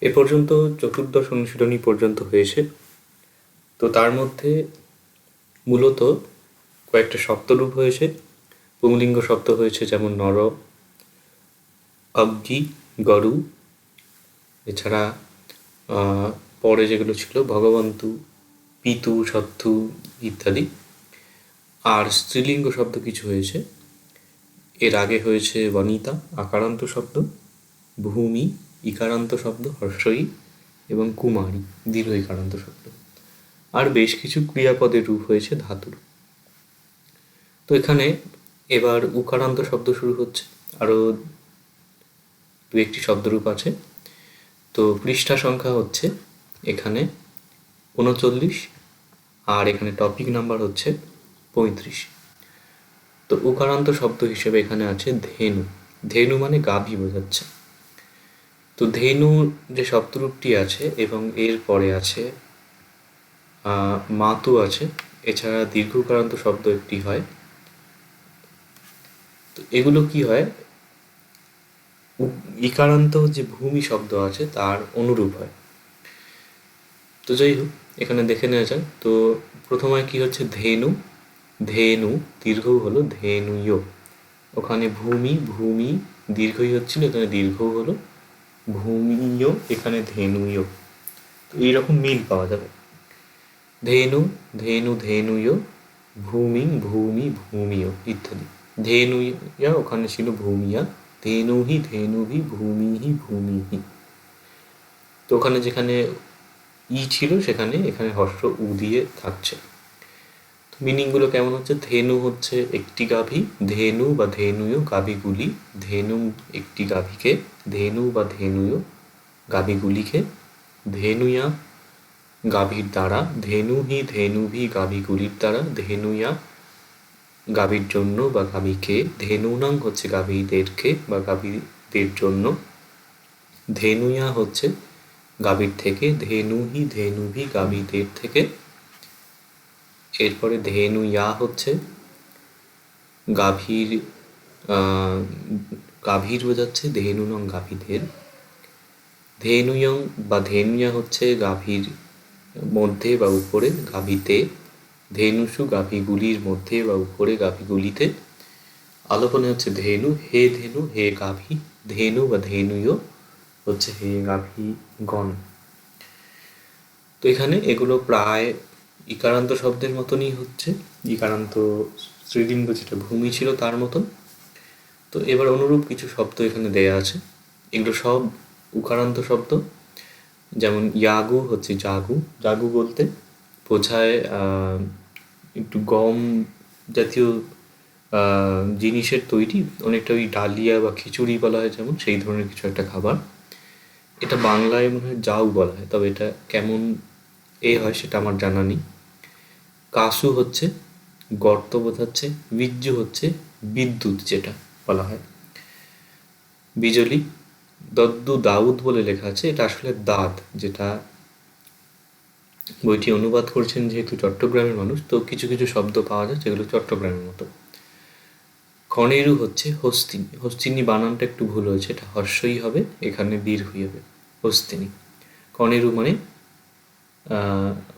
এ পর্যন্ত চতুর্দশ অনুশীলনী পর্যন্ত হয়েছে। তো তার মধ্যে মূলত কয়েকটা শব্দরূপ হয়েছে, পুংলিঙ্গ শব্দ হয়েছে, যেমন নর, অগ্নি, গরু। এছাড়া পরে যেগুলো ছিল ভগবন্তু, পিতু, সত্তু ইত্যাদি। আর স্ত্রীলিঙ্গ শব্দ কিছু হয়েছে। এর আগে হয়েছে বনিতা আকারান্ত শব্দ, ভূমি ইকারান্ত শব্দ হর্ষই, এবং কুমারী দীর্ঘ ইকারান্ত শব্দ। আর বেশ কিছু ক্রিয়াপদের রূপ হয়েছে ধাতুর। তো এখানে এবার উকারান্ত শব্দ শুরু হচ্ছে, আরও দু একটি শব্দরূপ আছে। তো পৃষ্ঠা সংখ্যা হচ্ছে এখানে 39, আর এখানে টপিক নাম্বার হচ্ছে 35। তো উকারান্ত শব্দ হিসেবে এখানে আছে ধেনু। ধেনু মানে গাভী বোঝাচ্ছে। তো ধেনু যে শব্দরূপটি আছে এবং এর পরে আছে মাতু আছে। এছাড়া দীর্ঘ উকারান্ত শব্দ একটি হয়। তো এগুলো কি হয়, ইকারান্ত যে ভূমি শব্দ আছে তার অনুরূপ হয়। তো যাই হোক, এখানে দেখে নেওয়া যাক। তো প্রথমে কি হচ্ছে, ধেনু, ধেনু দীর্ঘ হলো ধেনুয়। ওখানে ভূমি, ভূমি দীর্ঘই হচ্ছিল, এখানে দীর্ঘ হলো ভূমিয়, এখানে ধেনুয়। তো এইরকম মিল পাওয়া যাবে। ধেনু, ধেনু, ধেনুয়, ভূমি, ভূমি, ভূমিয় ইত্যাদি। ধেনুয়া ওখানে ছিল ভূমিয়া, ধেনুহি, ধেনুভি, ভূমিহি, ভূমিহি। তো ওখানে যেখানে ই ছিল সেখানে এখানে হর্ষ উ দিয়ে থাকছে। তো মিনিংগুলো কেমন হচ্ছে, ধেনু হচ্ছে একটি গাভী, ধেনু বা ধেনুয় গাভীগুলি, ধেনু একটি গাভীকে, ধেনু বা ধেনুয় গাভীগুলিকে, ধেনুয়া গাভীর দ্বারা, ধেনুহি, ধেনুভি গাভীগুলির দ্বারা, ধেনুয়া গাভীর জন্য বা গাভীকে, ধেনুনাং হচ্ছে গাভীদেরকে বা গাভীদের জন্য, ধেনুয়া হচ্ছে গাভীর থেকে, ধেনুহি, ধেনুভি গাভীদের থেকে। এরপরে ধেনুয়া হচ্ছে গাভীর, গাভীর বোঝাচ্ছে, ধেনুনং গাভীদের। ধেনুয়ং বা ধেনুয়া হচ্ছে গাভীর মধ্যে বা উপরে, গাভীতে। ধেনুষু গাভীগুলির মধ্যে বা উপরে, গাভীগুলিতে। আলোপনে হচ্ছে ধেনু, হে ধেনু, হে গাভী। ধেনু বা ধেনুয় হচ্ছে হে গাভীগণ। তো এখানে এগুলো প্রায় ইকারান্ত শব্দের মতনই হচ্ছে, ইকারান্ত স্ত্রীলিঙ্গ যেটা ভূমি ছিল তার মতন। তো এবার অনুরূপ কিছু শব্দ এখানে দেয়া আছে। এগুলো সব উকারান্ত শব্দ। যেমন ইয়াগু হচ্ছে জাগু। জাগু বলতে বোঝায় একটু গম জাতীয় জিনিসের তৈরি, অনেকটা ওই ডালিয়া বা খিচুড়ি বলা হয় যেমন, সেই ধরনের কিছু একটা খাবার। এটা বাংলায় মনে হয় জাউ বলা হয়, তবে এটা কেমন হয় সেটা আমার জানা নেই। কাসু হচ্ছে গর্ত বোঝাচ্ছে। বিজ্জু হচ্ছে বিদ্যুৎ যেটা বলা হয়। বিজলি, দদ্দু দাউদ বলে লেখা আছে, এটা আসলে দাঁত, যেটা বইটি অনুবাদ করছেন যেহেতু চট্টগ্রামের মানুষ, তো কিছু কিছু শব্দ পাওয়া যায় যেগুলো চট্টগ্রামের মতো। খনেরু হচ্ছে হস্তিনী। হস্তিনী বানানটা একটু ভুল হয়েছে, এটা হর্ষই হবে, এখানে দীর্ঘই হবে, হস্তিনী। খনেরু মানে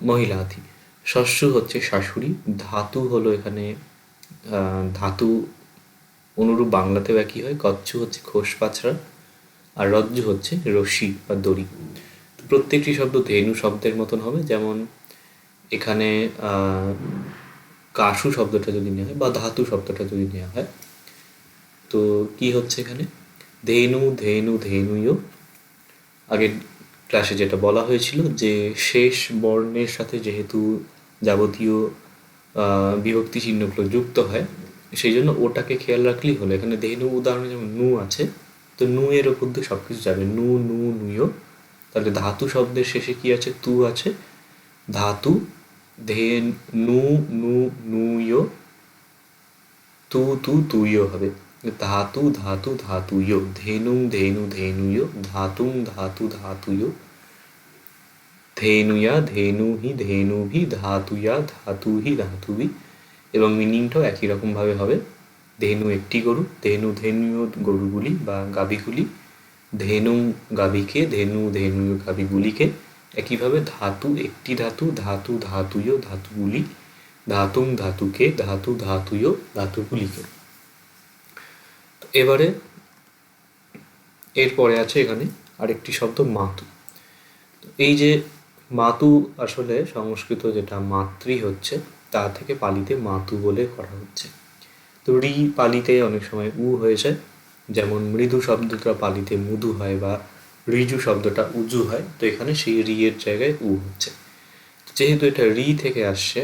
মহিলা হাতি। শস্যু হচ্ছে শাশুড়ি। ধাতু হলো এখানে ধাতু অনুরূপ বাংলাতেও একই হয়। কচ্ছু হচ্ছে খোস পাছড়া, আর রজ্জু হচ্ছে রশি বা দড়ি। তো প্রত্যেকটি শব্দ ধেনু শব্দের মতন হবে। যেমন এখানে কাসু শব্দটা যদি নেওয়া হয় বা ধাতু শব্দটা যদি নেওয়া হয়, তো কি হচ্ছে এখানে, ধেনু, ধেনু, ধেনুয়। আগের ক্লাসে যেটা বলা হয়েছিল যে শেষ বর্ণের সাথে যেহেতু যাবতীয় বিভক্তি চিহ্নগুলো যুক্ত হয়, সেই জন্য ওটাকে খেয়াল রাখলেই হলো। এখানে ধেনু উদাহরণে যেমন নু আছে, তো নু এর ওপর দিয়ে সব কিছু যাবে, নু, নু, নুয়। তাহলে ধাতু শব্দের শেষে কি আছে, তু আছে। ধাতু, নু, নু, নুয়, তু, তু, তুইও হবে। ধাতু, ধাতু, ধাতুয়। ধেনুং, ধেনু, ধেনুয়। ধাতুং, ধাতু, ধাতুয়। ধেনুয়া, ধেনুহি, ধেনুভি। ধাতুয়া, ধাতুহি, ধাতুভি। এবং মিনিংটাও একই রকমভাবে হবে। ধেনু একটি গরু, ধেনু, ধেনুয় গরুগুলি বা গাভীগুলি। ধেনু গাভীকে, ধেনু ধেনু গাভীগুলিকে। একইভাবে ধাতু একটি ধাতু, ধাতু ধাতুয় ধাতুগুলি, ধাতুং ধাতুকে, ধাতু ধাতুয় ধাতুগুলিকে। তো এবারে এরপরে আছে এখানে আরেকটি শব্দ মাতু। তো এই যে মাতু আসলে সংস্কৃত যেটা মাতৃ হচ্ছে তা থেকে পালিতে মাতু বলে করা হচ্ছে। তো রি পালিতে অনেক সময় উ হয়ে যায়, যেমন মৃদু শব্দটা পালিতে মৃদু হয় বা ঋজু শব্দটা উজু হয়, তো এখানে সেই রি এর জায়গায় উ হচ্ছে। যেহেতু এটা রি থেকে আসছে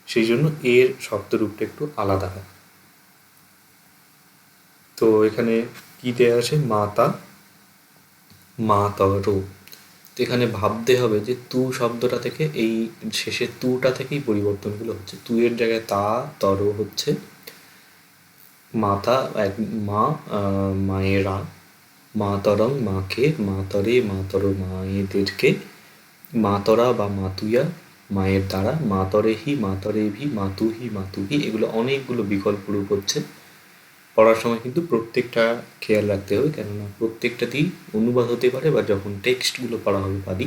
সেই জন্য এর শব্দরূপটা একটু আলাদা হয়। তো এখানে কি দেয়া আছে, মাতা মাতর। তো এখানে ভাবতে হবে যে তু শব্দটা থেকে এই শেষের তুটা থেকেই পরিবর্তনগুলো হচ্ছে। তু এর জায়গায় তা তর হচ্ছে, মাতা এক মা, মায়েরা, মাতরং মাকে, মাতরে মাতর মায়েদেরকে, মাতরা বা মাতুয়া মায়ের দ্বারা, মাতরেহি মাতরেভি, মাতুহি মাতুহি, এগুলো অনেকগুলো বিকল্প রূপ হচ্ছে। পড়ার সময় কিন্তু প্রত্যেকটা খেয়াল রাখতে হবে, কেননা প্রত্যেকটাতেই অনুবাদ হতে পারে বা যখন টেক্সটগুলো পড়া হবে পারি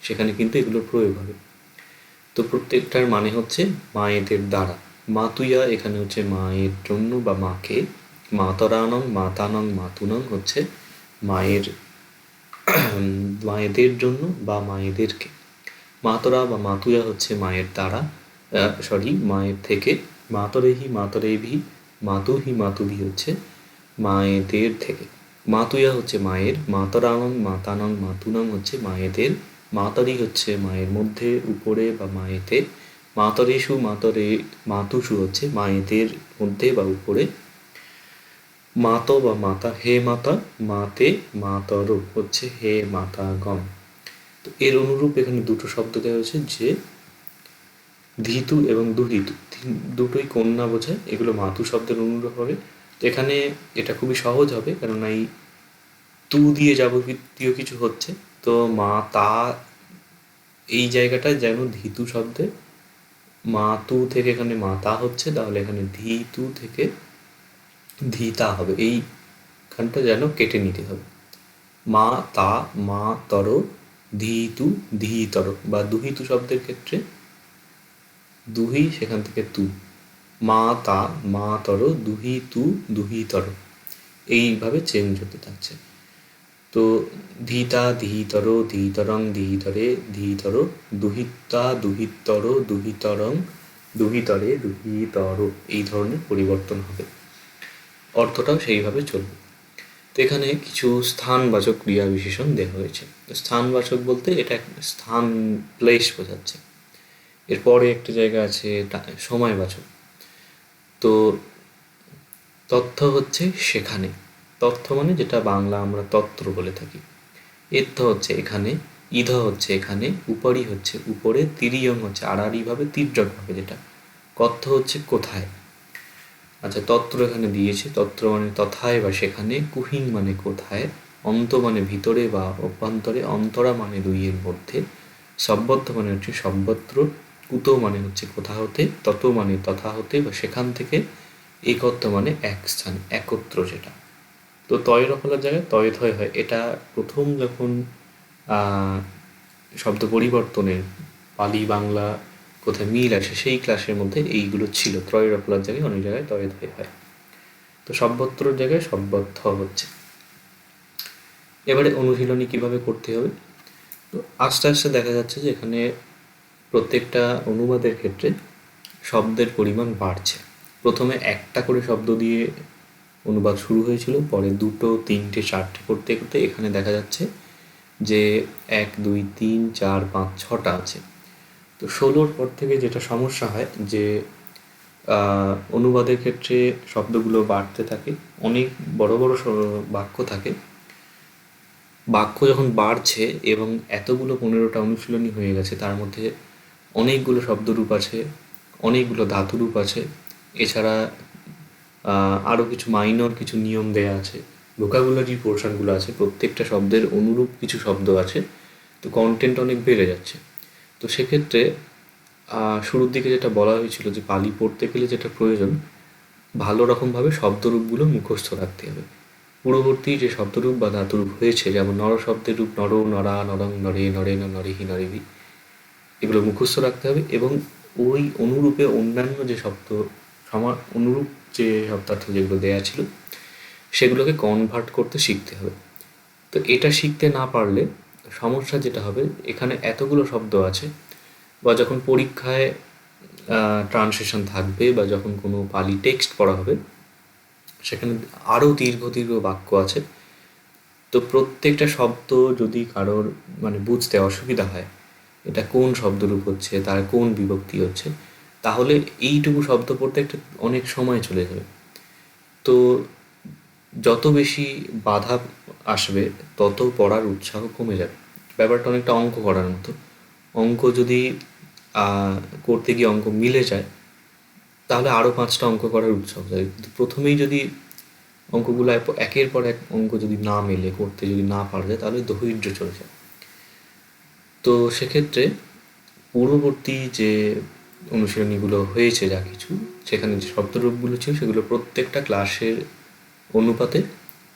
সেখানে কিন্তু এগুলোর প্রয়োগ হবে। তো প্রত্যেকটার মানে হচ্ছে মায়েদের দ্বারা। মাতুয়া এখানে হচ্ছে মায়ের জন্য বা মাকে, মাতরানং মাতানং মাতুনং হচ্ছে মায়ের মায়েদের জন্য বা মায়েদেরকে। মাতরা বা মাতুয়া হচ্ছে মায়ের দ্বারা, মায়ের থেকে। মাতরেহি মাতরেভি, মাতুহি মাতুভি হচ্ছে মায়েদের থেকে। মাতুয়া হচ্ছে মায়ের, মাতরানং মাতানং মাতুনং হচ্ছে মায়েদের, মাতরি হচ্ছে মায়ের মধ্যে উপরে বা মায়েতে, মাতরেষু মাতুষু হচ্ছে মায়েদের মধ্যে বা উপরে, মাত বা মাতা হে মাতা, মাতে মাতর হচ্ছে হে মাতাগণ। তো এর অনুরূপ এখানে দুটো শব্দ দেওয়া হয়েছে, যে ধিতু এবং দুহিতু, দুটোই কন্যা বোঝায়, এগুলো মাতু শব্দের অনুরূপ হবে। তো এখানে এটা খুবই সহজ হবে, কেননা এই তু দিয়ে যাবতীয় কিছু হচ্ছে। তো মা তা এই জায়গাটা যেন ধিতু শব্দে মাতু থেকে এখানে মাতা হচ্ছে, তাহলে এখানে ধিতু থেকে ধিতা হবে, এইখানটা যেন কেটে নিতে হবে। মা তা মা তর, ধিতু ধীতর, বা দুহিতু শব্দের ক্ষেত্রে দুহি সেখান থেকে তু, মা তা মা তর, দুহি তু দুহিতর, এইভাবে চেঞ্জ হতে থাকছে। তো ধীতা ধীতর, ধীতরং ধীতরে ধীতর, দুহিতা দুহিতর দুহিতরং দুহিতরে দুহিতর, এই ধরনের পরিবর্তন হবে, অর্থটাও সেইভাবে চলবে। তো এখানে কিছু স্থানবাচক ক্রিয়া বিশেষণ দেওয়া হয়েছে। স্থানবাচক বলতে এটা স্থান, প্লেস বোঝাচ্ছে। এরপরে একটা জায়গা আছে সময়বাচক। তো তথ্য হচ্ছে সেখানে, তথ্য মানে যেটা বাংলা আমরা তত্র বলে থাকি। এত্থ হচ্ছে এখানে, ইধ হচ্ছে এখানে, উপরি হচ্ছে উপরে, তিরিয়ং হচ্ছে আড়াআড়িভাবে তির্যকভাবে যেটা, কথ্য হচ্ছে কোথায়। আচ্ছা, তত্র এখানে দিয়েছে, তত্র মানে তথায় বা সেখানে, কুহিং মানে কোথায়, অন্ত মানে ভিতরে বা অভ্যন্তরে, অন্তরা মানে দুইয়ের মধ্যে, সব্বদ্ধ মানে হচ্ছে সর্বত্র, কুত মানে হচ্ছে কোথা হতে, তত মানে তথা হতে বা সেখান থেকে, একত্ব মানে এক স্থান, একত্র যেটা। তো তয় রফলার জায়গায় তয় থয় হয়। এটা প্রথম যখন শব্দ পরিবর্তনের পালি বাংলা কোথায় মিল আসে সেই ক্লাসের মধ্যে এইগুলো ছিল, ত্রয় রফলার জায়গায় অনেক জায়গায় তয় থয় হয়। তো সর্বত্রর জায়গায় সর্বত্র হচ্ছে। এবারে অনুশীলনী কিভাবে করতে হবে। তো আস্তে আস্তে দেখা যাচ্ছে যে এখানে প্রত্যেকটা অনুবাদের ক্ষেত্রে শব্দের পরিমাণ বাড়ছে। প্রথমে একটা করে শব্দ দিয়ে অনুবাদ শুরু হয়েছিল, পরে দুটো তিনটে চারটে করতে করতে এখানে দেখা যাচ্ছে যে 1 2 3 4 5 6টা আছে। তো 16র পর থেকে যেটা সমস্যা হয় যে অনুবাদের ক্ষেত্রে শব্দগুলো বাড়তে থাকে, অনেক বড় বড় বাক্য থাকে। বাক্য যখন বাড়ছে এবং এতগুলো 15টা অনুশীলনী হয়ে গেছে, তার মধ্যে অনেকগুলো শব্দরূপ আছে, অনেকগুলো ধাতুরূপ আছে, এছাড়া আরও কিছু মাইনর কিছু নিয়ম দেয়া আছে, ভোকাবুলারি পোর্শনগুলো আছে, প্রত্যেকটা শব্দের অনুরূপ কিছু শব্দ আছে। তো কন্টেন্ট অনেক বেড়ে যাচ্ছে। তো সেক্ষেত্রে শুরুর দিকে যেটা বলা হয়েছিল যে পালি পড়তে গেলে যেটা প্রয়োজন, ভালো রকমভাবে শব্দরূপগুলো মুখস্থ রাখতে হবে। পূর্ববর্তী যে শব্দরূপ বা ধাতুরূপ হয়েছে, যেমন নর শব্দের রূপ নর, নরা, নরং, নরে, নরেন, নরেহি, নরেবি, এগুলো মুখস্থ রাখতে হবে এবং ওই অনুরূপে অন্যান্য যে শব্দ অনুরূপ যে শব্দার্থ যেগুলো দেয়া ছিল সেগুলোকে কনভার্ট করতে শিখতে হবে। তো এটা শিখতে না পারলে সমস্যা যেটা হবে, এখানে এতগুলো শব্দ আছে, বা যখন পরীক্ষায় ট্রান্সলেশন থাকবে বা যখন কোনো পালি টেক্সট পড়া হবে সেখানে আরও দীর্ঘ দীর্ঘ বাক্য আছে। তো প্রত্যেকটা শব্দ যদি কারোর মানে বুঝতে অসুবিধা হয় এটা কোন শব্দরূপ হচ্ছে, তার কোন বিভক্তি হচ্ছে, তাহলে এইটুকু শব্দ পড়তে একটা অনেক সময় চলে যাবে। তো যত বেশি বাধা আসবে তত পড়ার উৎসাহ কমে যাবে। ব্যাপারটা অনেকটা অঙ্ক করার মতো। অঙ্ক যদি করতে গিয়ে অঙ্ক মিলে যায় তাহলে আরও 5টা অঙ্ক করার উৎসাহ যায়, কিন্তু প্রথমেই যদি অঙ্কগুলো একের পর এক অঙ্ক যদি না মেলে, করতে যদি না পারা যায়, তাহলে ধৈর্য চলে যায়। তো সেক্ষেত্রে পূর্ববর্তী যে অনুশীলনীগুলো হয়েছে যা কিছু, সেখানে যে শব্দরূপগুলো ছিল সেগুলো প্রত্যেকটা ক্লাসের অনুপাতে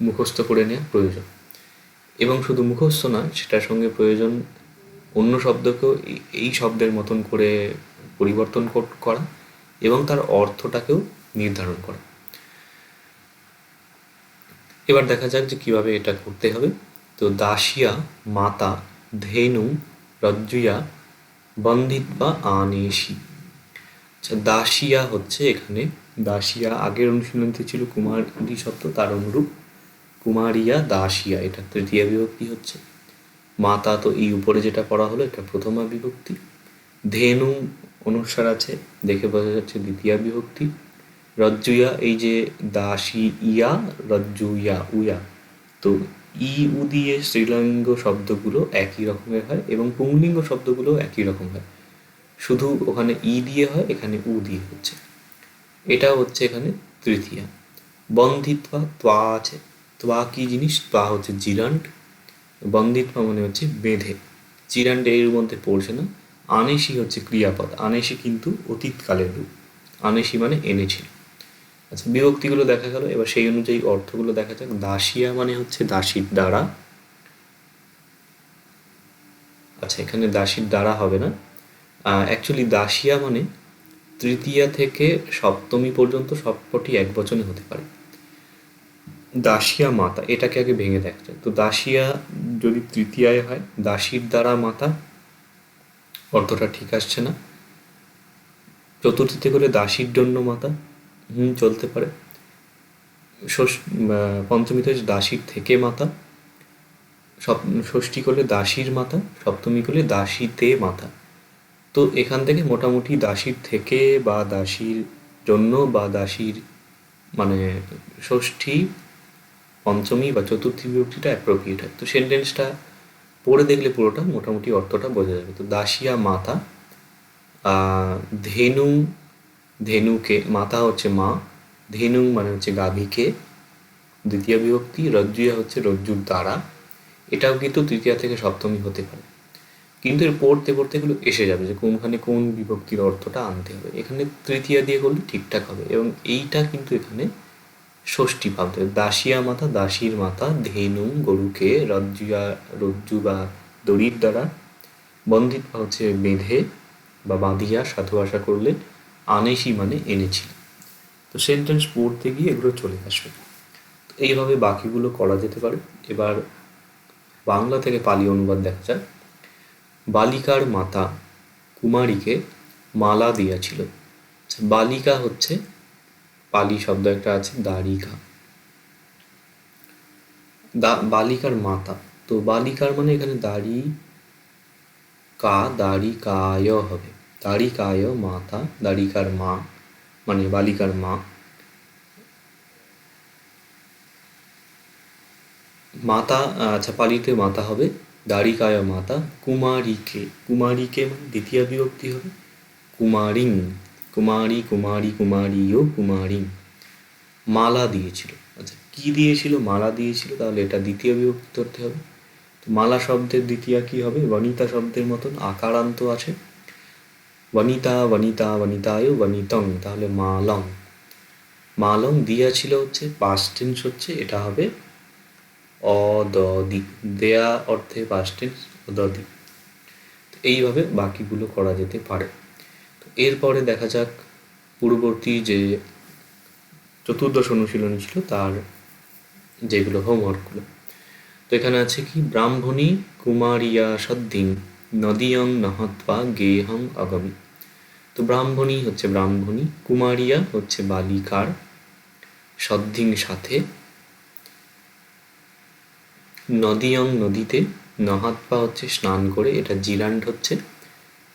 মুখস্থ করে নেওয়া প্রয়োজন। এবং শুধু মুখস্থ নয়, সেটার সঙ্গে প্রয়োজন অন্য শব্দকেও এই শব্দের মতন করে পরিবর্তন করা এবং তার অর্থটাকেও নির্ধারণ করা। এবার দেখা যাক যে কীভাবে এটা করতে হবে। তো দাসিয়া মাতা ধেনু রজ্জুয়া বন্ধিত্বা আনেশি। আচ্ছা, দাসিয়া হচ্ছে এখানে দাসিয়া আগের অনুশীলনীতে ছিল কুমারী শব্দ, তার অনুরূপ কুমারিয়া দাসিয়া, এটা তৃতীয়া বিভক্তি হচ্ছে। মাতা তো এই উপরে যেটা পড়া হলো এটা প্রথমা বিভক্তি। ধেনু অনুসার আছে, দেখে বোঝা যাচ্ছে দ্বিতীয়া বিভক্তি। রজ্জুয়া এই যে দাসী ইয়া রজ্জুয়া উয়া, তো ই উ দিয়ে স্ত্রীলিঙ্গ শব্দগুলো একই রকমের হয় এবং পুংলিঙ্গ শব্দগুলো একই রকম হয়, শুধু ওখানে ই দিয়ে হয়, এখানে উ দিয়ে হচ্ছে। এটা হচ্ছে এখানে তৃতীয়া। বন্ধিত্বা ত্বা আছে, ত্বা কি জিনিস? ত্বা হচ্ছে জিরান্ড, বন্ধিত্বা মানে হচ্ছে বেঁধে, জিরান্ড এর মধ্যে পড়ছে না। আনেশি হচ্ছে ক্রিয়াপদ, আনেশি কিন্তু অতীতকালের রূপ, আনেশি মানে এনেছিল। আচ্ছা, বিভক্তিগুলো দেখা গেল, এবার সেই অনুযায়ী অর্থগুলো দেখা যাক। দাসিয়া মানে হচ্ছে দাসীর দ্বারা। আচ্ছা, এখানে দাসীর দ্বারা হবে না, অ্যাকচুয়ালি দাসিয়া মানে তৃতীয়া থেকে সপ্তমী পর্যন্ত সবকটি এক বচনে হতে পারে। দাসিয়া মাতা, এটাকে আগে ভেঙে দেখা যায়। তো দাসিয়া যদি তৃতীয়ায় হয়, দাসীর দ্বারা মাতা, অর্থটা ঠিক আসছে না। চতুর্থীতে করে দাসীর জন্য মাতা, চলতে পারে। পঞ্চমীতে দাসীর থেকে মাতা, ষষ্ঠী করলে দাসীর মাতা, সপ্তমী করলে দাসীতে মাতা। তো এখান থেকে মোটামুটি দাসীর থেকে বা দাসীর জন্য বা দাসীর মানে ষষ্ঠী, পঞ্চমী বা চতুর্থী বিভক্তিটা অ্যাপ্রোপ্রিয়েট হয়। তো সেন্টেন্সটা পড়ে দেখলে পুরোটা মোটামুটি অর্থটা বোঝা যাবে। তো দাসিয়া মাতা, ধেনু, ধেনুকে, মাতা হচ্ছে মা, ধেনু মানে হচ্ছে গাভীকে, দ্বিতীয় বিভক্তি। রজ্জুয়া হচ্ছে রজ্জুর দ্বারা, এটাও কিন্তু তৃতীয়া থেকে সপ্তমী হতে পারে, কিন্তু এর পড়তে পড়তে এগুলো এসে যাবে যে কোনখানে কোন বিভক্তির অর্থটা আনতে হবে। এখানে তৃতীয়া দিয়ে করলে ঠিকঠাক হবে এবং এইটা কিন্তু এখানে ষষ্ঠী ভাবতে হবে। দাসিয়া মাতা, দাসীর মাতা, ধেনু গরুকে, রজ্জুয়া রজ্জু বা দড়ির দ্বারা, বন্ধিত হচ্ছে বেঁধে বা বাঁধিয়া সাধু ভাষা করলে, আনেশি মানে এনেছিল। তো সেন্টেন্স পড়তে গিয়ে এগুলো চলে আসবে। এইভাবে বাকিগুলো করা যেতে পারে। এবার বাংলা থেকে পালি অনুবাদ দেখা যাক। বালিকার মাতা কুমারীকে মালা দিয়াছিল। বালিকা হচ্ছে পালি শব্দ একটা আছে দারিকা, বালিকার মাতা। তো বালিকার মানে এখানে দাড়ি কা, দাড়িকায় হবে, দাড়িকায় মাতা, দাড়িকার মা মানে বালিকার মা। মাতা, আচ্ছা পালিতে মাতা হবে, দাড়িকায় মাতা। কুমারীকে, কুমারীকে মানে দ্বিতীয় বিভক্তি হবে, কুমারিং, কুমারী কুমারী কুমারীও কুমারিং। মালা দিয়েছিল, আচ্ছা কি দিয়েছিল? মালা দিয়েছিল, তাহলে এটা দ্বিতীয় বিভক্তি ধরতে হবে। তো মালা শব্দের দ্বিতীয়া কি হবে? বনিতা শব্দের মতন আকারান্ত আছে, বনিতা বনিতা বনিতায় বনিতং, তাহলে মালং। মালং দিয়াছিল হচ্ছে পাস্ট টেন্স হচ্ছে, এটা হবে অদদি, দেয়া অর্থে পাস্ট টেন্স অদদি। তো এইভাবে বাকিগুলো করা যেতে পারে। তো এরপরে দেখা যাক পূর্ববর্তী যে চতুর্দশ অনুশীলনী ছিল তার যেগুলো হোমওয়ার্কগুলো। তো এখানে আছে কি, ব্রাহ্মণী কুমারিয়া সদ্ধিং নদীয়ং নহত্বা গেহং অগমি। তো ব্রাহ্মণী হচ্ছে ব্রাহ্মণী, কুমারিয়া হচ্ছে বালিকার, সদ্ধিং সাথে, নদীয়ং নদীতে, নহাত্পা হচ্ছে স্নান করে, এটা জিরান্ড হচ্ছে,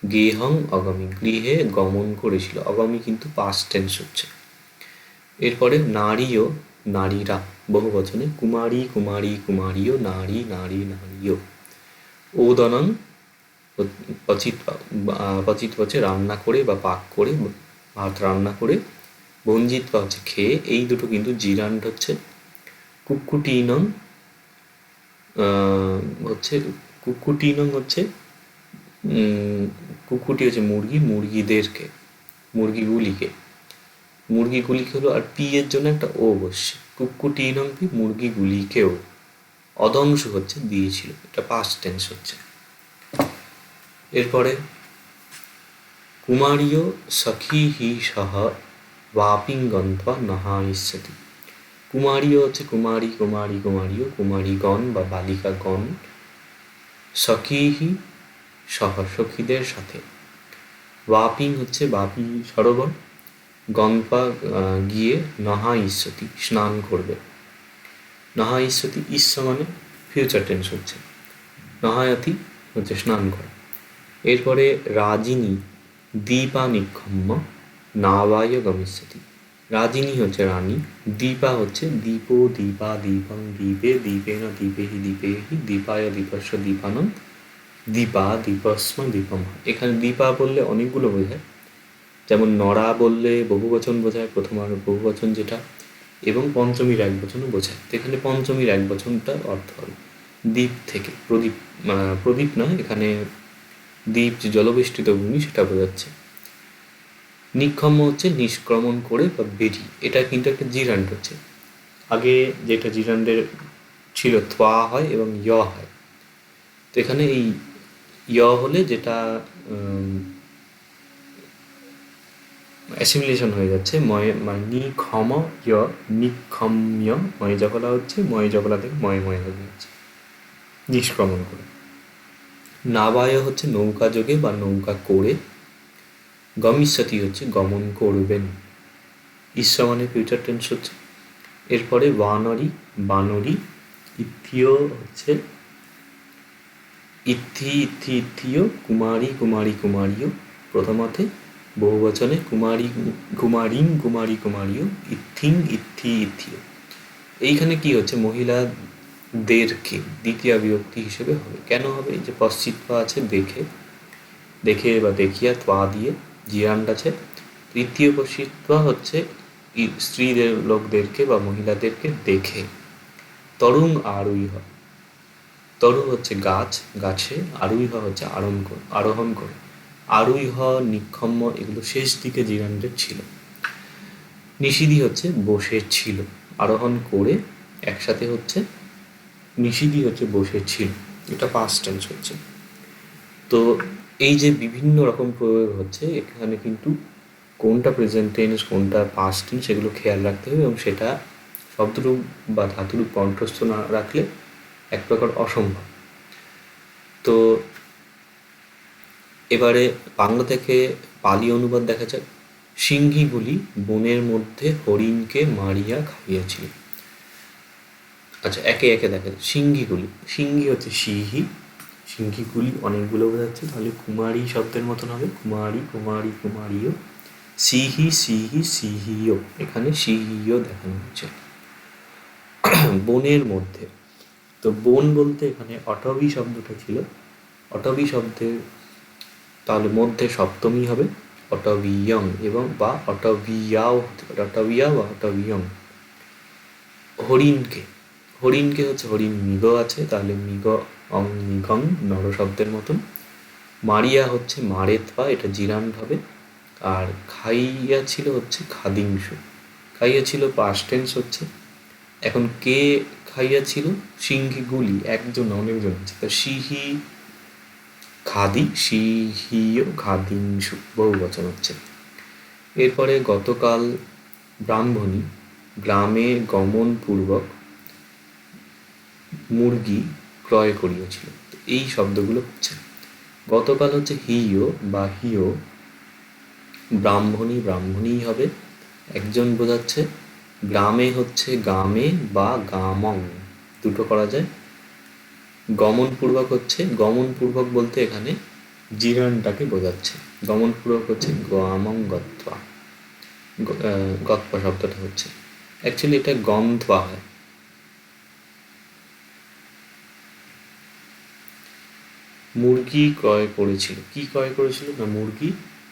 গেহং অগমি গৃহে গমন করেছিল, অগমি কিন্তু পাস্ট টেন্স হচ্ছে। এরপরে নারীও নারীরা বহু বচনে, কুমারী কুমারী কুমারীও, নারী নারী নারীও। ওদনং পচিত পচিত হচ্ছে রান্না করে বা পাক করে, ভাত রান্না করে, ভঞ্জিতপা হচ্ছে খেয়ে, এই দুটো কিন্তু জিরান্ড হচ্ছে। কুক্কুটিনং হচ্ছে, কুক্কুটিনং হচ্ছে কুকুটি হচ্ছে মুরগি, মুরগিদেরকে, মুরগিগুলিকে, মুরগিগুলিকে হলো, আর পি এর জন্য একটা ও বসছে, কুক্কুটিনং পি মুরগিগুলিকেও। অদংশ হচ্ছে দিয়েছিল, এটা পাস্ট টেন্স হচ্ছে। এরপরে কুমারীয় সখী হি সহ বাপিং গন্ত্বা নহাইষ্যতি। কুমারীয় হচ্ছে কুমারী কুমারী কুমারীয়, কুমারীগণ বা বালিকাগণ, সখীহি সহ সখীদের সাথে, বাপিং হচ্ছে বাপি সরোবর, গঙ্গা গিয়ে, নহা ঈশ্বতি স্নান করবে। নহা ঈশ্বতি, ঈশ্ব মানে ফিউচার টেন্স হচ্ছে, নহায়তি হচ্ছে স্নান করা। এরপরে রাজিনী দীপা নিক্ষম্য নাবায় গমিষ্যতি। রাজিনী হচ্ছে রানী, দীপা হচ্ছে দীপো দীপা দীপং দীপে দীপেন দীপেহি দীপেহি দীপায় দীপস্য দীপানং দীপা দীপস্ম দীপম। এখানে দীপা বললে অনেকগুলো বোঝায়, যেমন নরা বললে বহুবচন বোঝায়, প্রথমার বহুবচন যেটা, এবং পঞ্চমীর এক বচনও বোঝায়। তো এখানে পঞ্চমীর এক বচনটার অর্থ হবে দ্বীপ থেকে, প্রদীপ, প্রদীপ নয়, এখানে দ্বীপ যে জলবেষ্টিত ভূমি সেটা বোঝাচ্ছে। নিক্ষম্য হচ্ছে নিষ্ক্রমণ করে বা বেরিয়ে, এটা কিন্তু একটা জিরান্ড হচ্ছে। আগে যেটা জিরান্ডের ছিল থোয়া হয় এবং য় হয়, তো এখানে এই য় হলে যেটা অ্যাসিমিলেশন হয়ে যাচ্ছে, ময় মানে নিক্ষম য়, নিক্ষম্য ময় জগলা হচ্ছে, ময় জগলা থেকে ময় ময় হয়ে যাচ্ছে, নিষ্ক্রমণ করে। নাবায় হচ্ছে নৌকা যোগে বা নৌকা করে, গমিষ্যতি হচ্ছে গমন করবেন, ঈশ্বর মানে ফিউচার টেন্স হচ্ছে। এরপরে বানরি বানরি, ইথিও হচ্ছে ইথি ইথি ইথিও, কুমারী কুমারী কুমারীও, প্রথমাতে বহুবচনে, কুমারী কুমারিং কুমারী কুমারীও, ইথিং ইথি ইথিও। এইখানে কি হচ্ছে, মহিলাদেরকে দ্বিতীয় বিভক্তি হিসেবে হবে। কেন হবে, যে পশ্চিৎপা আছে দেখে, দেখে বা দেখিয়া, ত্বা দিয়ে জিরান্ড আছে। তৃতীয় পশ্চিৎপা হচ্ছে স্ত্রীদের লোকদেরকে বা মহিলাদেরকে দেখে। তরুং আরুইহ, তরু হচ্ছে গাছ, গাছে, আরুইহ হচ্ছে আরোহণ করে। আরুইহ নিক্ষম্য এগুলো শেষ দিকে জিরান্ডের ছিল। নিষিধি হচ্ছে বসে ছিল, আরোহণ করে একসাথে হচ্ছে, নিষিধি হচ্ছে বসে ছিল, এটা পাস্ট টেন্স হচ্ছে। তো এই যে বিভিন্ন রকম প্রয়োগ হচ্ছে এখানে, কিন্তু কোনটা প্রেজেন্ট টেন্স কোনটা পাস্ট টেন্স সেগুলো খেয়াল রাখতে হবে, এবং সেটা শব্দরূপ বা ধাতুরূপ কণ্ঠস্থ না রাখলে এক প্রকার অসম্ভব। তো এবারে বাংলা থেকে পালি অনুবাদ দেখা যাক। সিংহীগুলি বনের মধ্যে হরিণকে মারিয়া খাইয়াছিল। আচ্ছা, একে একে দেখা যাক। সিংহীগুলি, সিংহী হচ্ছে সিহি, সিংহীগুলি অনেকগুলো বোঝাচ্ছে, তাহলে কুমারী শব্দের মতন হবে, কুমারী কুমারী কুমারীও। সিহি সিহি সিহিও, এখানে সিহিও দেখানো হচ্ছে। বনের মধ্যে, তো বন বলতে এখানে অটবি শব্দটা ছিল, অটবি শব্দের তাহলে মধ্যে সপ্তমী হবে অটবিয়ং, এবং বা অটবিয়াও হতে পারে, অটবিয়া বা অটবিয়ং। হরিণকে, হরিণকে হচ্ছে হরিণ মৃগ আছে, তাহলে মৃগ অং মৃগং নর শব্দের মতন। মারিয়া হচ্ছে মারেতপা, এটা জিরান্ড হবে। আর খাইয়া ছিল হচ্ছে খাদিংশু, খাইয়া ছিল পাস্ট টেন্স হচ্ছে। এখন কে খাইয়াছিল সিংহে গুলি, একজন না, অনেকজন আছে। তো সিহি খাদি, সিহিও খাদিংশু, বহু বচন হচ্ছে। এরপরে গতকাল ব্রাহ্মণী গ্রামে গমন পূর্বক মুরগি ক্রয় করিয়াছিল। তো এই শব্দগুলো হচ্ছে, গতকাল হচ্ছে হিও বা হিও, ব্রাহ্মণী ব্রাহ্মণীই হবে, একজন বোঝাচ্ছে। গ্রামে হচ্ছে গামে বা গামং, দুটো করা যায়। গমনপূর্বক হচ্ছে, গমনপূর্বক বলতে এখানে জিরানটাকে বোঝাচ্ছে। গমনপূর্বক হচ্ছে গামং গত্বা, গত্বা শব্দটা হচ্ছে, অ্যাকচুয়ালি এটা গন্থবা হয়। মুরগি ক্রয় করেছিল, কি ক্রয় করেছিল না মুরগি,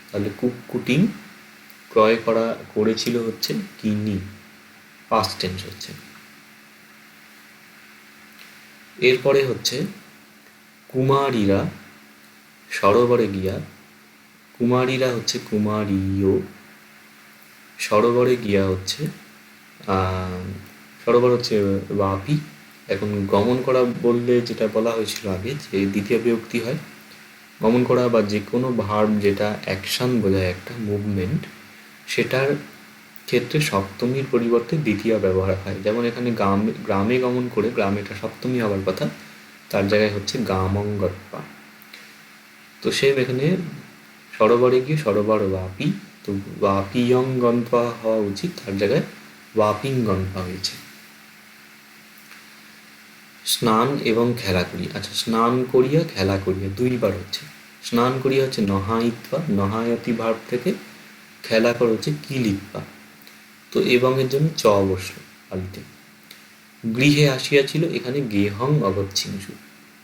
তাহলে কুকুটিং, ক্রয় করেছিল হচ্ছে কিনি, পাস্ট টেন্স হচ্ছে। এরপরে হচ্ছে কুমারীরা সরোবরে গিয়া, কুমারীরা হচ্ছে কুমারীও, সরোবরে গিয়া হচ্ছে সরোবর হচ্ছে বাপি। এখন গমন করা বললে যেটা বলা হয়েছিল আগে, যে দ্বিতীয় বিভক্তি হয়। গমন করা বা যে কোনো ভার্ব যেটা অ্যাকশন বোঝায়, একটা মুভমেন্ট, সেটার ক্ষেত্রে সপ্তমীর পরিবর্তে দ্বিতীয় ব্যবহার হয়। যেমন এখানে গ্রামে গমন করে, গ্রামেটা সপ্তমী হওয়ার কথা, তার জায়গায় হচ্ছে গামং গত্বা। তো সেম এখানে সরোবরে গিয়ে সরোবর বাপি, তো বাপিয়ং গন্থা হওয়া উচিত, তার জায়গায় ওয়াপিং গন্থা হয়েছে। স্নান এবং খেলা করিয়া, আচ্ছা স্নান করিয়া খেলা করিয়া দুইবার হচ্ছে। স্নান করিয়া হচ্ছে নহায়িত্বা, নহায়তি ভার্ব থেকে, খেলা করা হচ্ছে কিলিত্বা। তো এবং এর জন্য চ বসলো পালিতে। গৃহে আসিয়াছিল, এখানে গেহং অগচ্ছিংসু,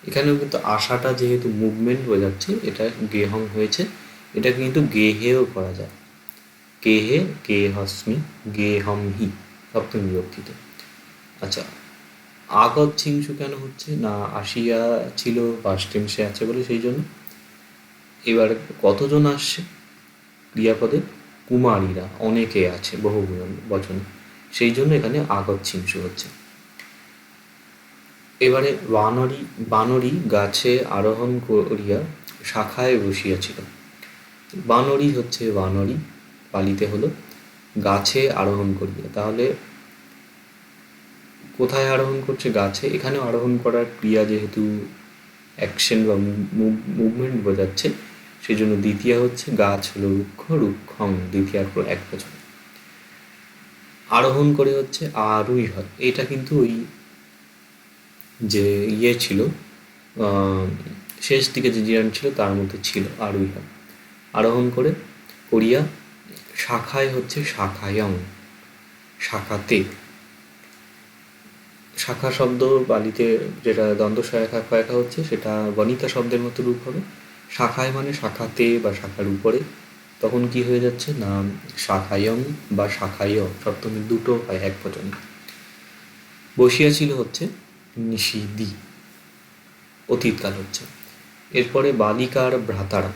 এখানেও কিন্তু আশাটা যেহেতু মুভমেন্ট বোঝাচ্ছে, এটা গেহং হয়েছে। এটা কিন্তু গেহেও করা যায়, গেহে গেহস্মি গেহম হি, সপ্তমী বিভক্তিতে। আচ্ছা, আগচ্ছিংসু কেন হচ্ছে না, আসিয়া ছিল পাস্ট টেন্সে আছে বলে সেই জন্য। এবার কতজন আসছে ক্রিয়াপদে, কুমারীরা, অনেকে আছে বহু বচনে, সেই জন্য এখানে আগচ্ছিংসু হচ্ছে। এবারে বানরী গাছে আরোহণ করিয়া শাখায় বসিয়াছিল। বানরী হচ্ছে বানরী, পালিতে হলো, গাছে আরোহণ করিয়া, তাহলে কোথায় আরোহণ করছে, গাছে। এখানেও আরোহণ করার ক্রিয়া যেহেতু অ্যাকশন বা মুভমেন্ট বোঝাচ্ছে, সেই জন্য দ্বিতীয় হচ্ছে, গাছ হলো রুক্ষ, রুক্ষং, দ্বিতীয়ার পর এক বছর। আরোহণ করে হচ্ছে আরুই হয়, এটা কিন্তু ওই যে ইয়ে ছিল, শেষ দিকে যে জিরান ছিল তার মধ্যে ছিল আরুই হয়। আরোহণ করে করিয়া, শাখায় হচ্ছে শাখায়ং, শাখাতে। শাখা শব্দ বালিতে যেটা দ্বন্দ্ব সহায়কা ক্ষয়কা হচ্ছে, সেটা বনিতা শব্দের মতো রূপ হবে। শাখায় মানে শাখাতে বা শাখার উপরে, তখন কি হয়ে যাচ্ছে না শাখায়ং বা শাখায়, সপ্তমী দুটো হয় এক বচনে। বসিয়াছিল হচ্ছে নিষিদি, অতীতকাল হচ্ছে। এরপরে বালিকার ভ্রাতারা,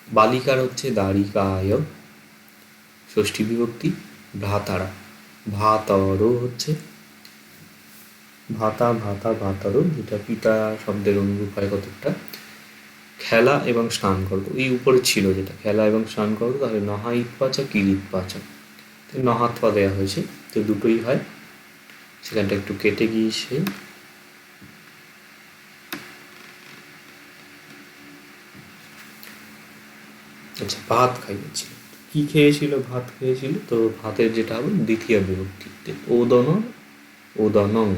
বালিকার হচ্ছে দারিকায়, ষষ্ঠী বিভক্তি, ভ্রাতারা ভাতরও হচ্ছে, ভাতা ভাতা ভাতারও, যেটা পিতা শব্দের অনুরূপ হয় কতকটা। খেলা এবং স্নান করো, এই উপরে ছিল যেটা খেলা এবং স্নান করো, তাহলে নহাইৎপাচা কিলিৎপাচা, নহাত্বা দেওয়া হয়েছে, তো দুটোই হয়। সেখানটা একটু কেটে গিয়েছে। আচ্ছা, ভাত খাইয়েছিল, কি খেয়েছিল, ভাত খেয়েছিল, তো ভাতের যেটা হবে দ্বিতীয় বিভক্তিতে ওদন, ওদনং।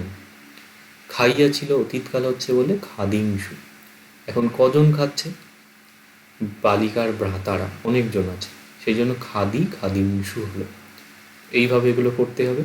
খাইয়াছিল অতীতকাল হচ্ছে বলে খাদিংশু। এখন কজন খাচ্ছে, বালিকার ভ্রাতারা, অনেকজন আছে, সেই জন্য খাদি খাদিংশু হলো। এইভাবে এগুলো করতে হবে।